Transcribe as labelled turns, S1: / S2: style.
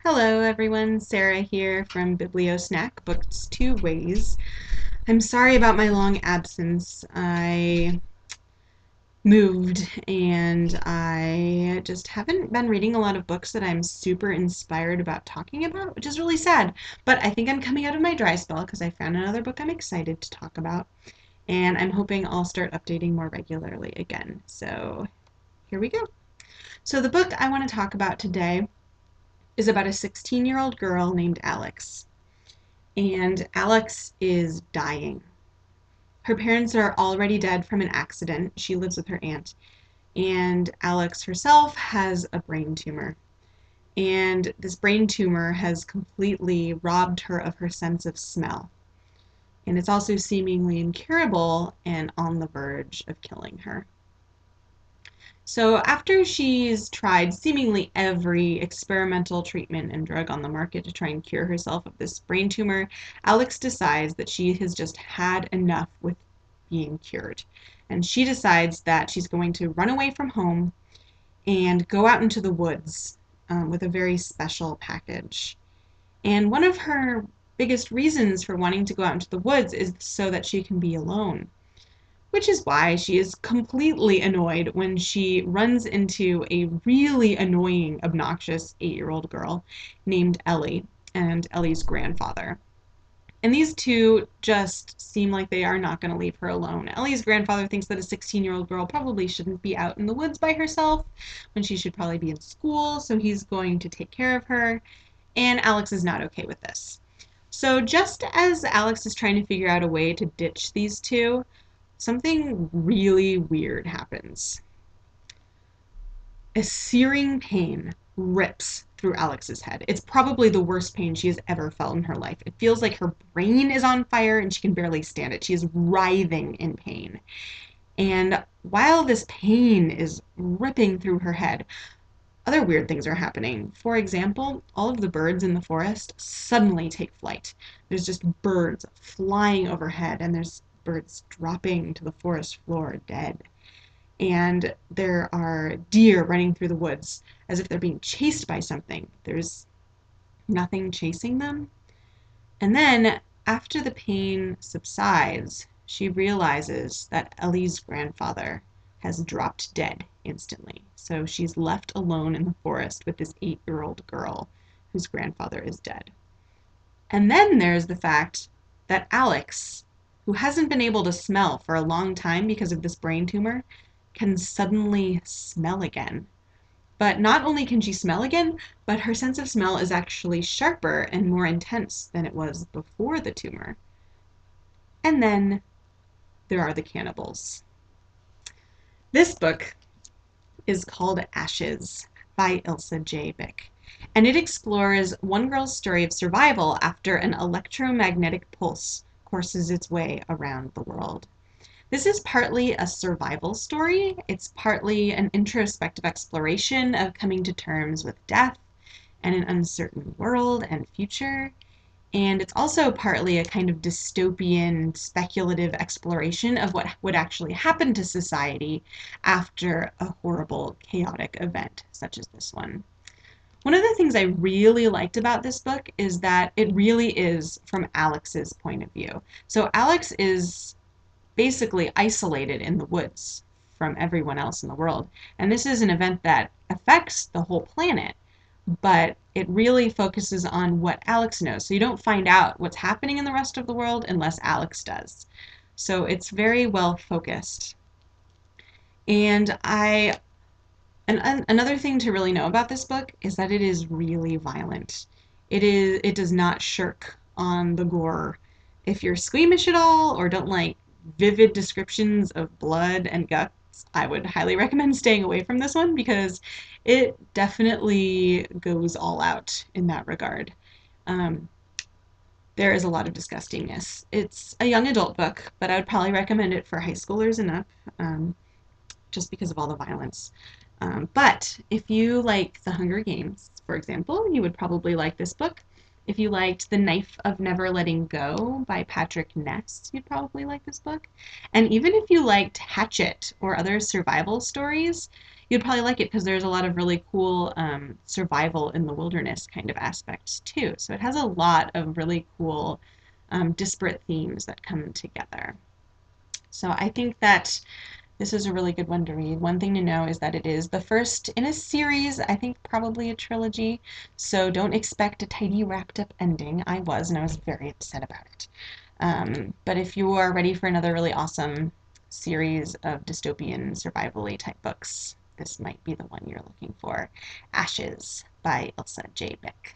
S1: Hello everyone, Sarah here from Bibliosnack, Books Two Ways. I'm sorry about my long absence. I moved and I just haven't been reading a lot of books that I'm super inspired about talking about, which is really sad. But I think I'm coming out of my dry spell because I found another book I'm excited to talk about, and I'm hoping I'll start updating more regularly again. So here we go. So the book I want to talk about today is about a 16-year-old girl named Alex. And Alex is dying. Her parents are already dead from an accident. She lives with her aunt. And Alex herself has a brain tumor. And this brain tumor has completely robbed her of her sense of smell. And it's also seemingly incurable and on the verge of killing her. So after she's tried seemingly every experimental treatment and drug on the market to try and cure herself of this brain tumor, Alex decides that she has just had enough with being cured. And she decides that she's going to run away from home and go out into the woods with a very special package. And one of her biggest reasons for wanting to go out into the woods is so that she can be alone, which is why she is completely annoyed when she runs into a really annoying, obnoxious 8-year-old girl named Ellie and Ellie's grandfather. And these two just seem like they are not going to leave her alone. Ellie's grandfather thinks that a 16-year-old girl probably shouldn't be out in the woods by herself when she should probably be in school, so he's going to take care of her. And Alex is not okay with this. So just as Alex is trying to figure out a way to ditch these two, something really weird happens. A searing pain rips through Alex's head. It's probably the worst pain she has ever felt in her life. It feels like her brain is on fire and she can barely stand it. She is writhing in pain. And while this pain is ripping through her head, other weird things are happening. For example, all of the birds in the forest suddenly take flight. There's just birds flying overhead, and there's birds dropping to the forest floor dead. And there are deer running through the woods as if they're being chased by something. There's nothing chasing them. And then, after the pain subsides, she realizes that Ellie's grandfather has dropped dead instantly. So she's left alone in the forest with this 8-year-old girl whose grandfather is dead. And then there's the fact that Alex, who hasn't been able to smell for a long time because of this brain tumor, can suddenly smell again. But not only can she smell again, but her sense of smell is actually sharper and more intense than it was before the tumor. And then there are the cannibals. This book is called Ashes by Ilsa J. Bick, and it explores one girl's story of survival after an electromagnetic pulse courses its way around the world. This is partly a survival story. It's partly an introspective exploration of coming to terms with death and an uncertain world and future. And it's also partly a kind of dystopian, speculative exploration of what would actually happen to society after a horrible, chaotic event such as this one. One of the things I really liked about this book is that it really is from Alex's point of view. So Alex is basically isolated in the woods from everyone else in the world. And this is an event that affects the whole planet, but it really focuses on what Alex knows. So you don't find out what's happening in the rest of the world unless Alex does. So it's very well focused. And another thing to really know about this book is that it is really violent. It does not shirk on the gore. If you're squeamish at all or don't like vivid descriptions of blood and guts, I would highly recommend staying away from this one because it definitely goes all out in that regard. Um, there is a lot of disgustingness. It's a young adult book, but I would probably recommend it for high schoolers and up, just because of all the violence. But if you like The Hunger Games, for example, you would probably like this book. If you liked The Knife of Never Letting Go by Patrick Ness, you'd probably like this book. And even if you liked Hatchet or other survival stories, you'd probably like it because there's a lot of really cool survival in the wilderness kind of aspects too. So it has a lot of really cool disparate themes that come together. So I think that this is a really good one to read. One thing to know is that it is the first in a series, I think probably a trilogy, so don't expect a tidy wrapped up ending. I was, and I was very upset about it. But if you are ready for another really awesome series of dystopian survival-y type books, this might be the one you're looking for. Ashes by Ilsa J. Bick.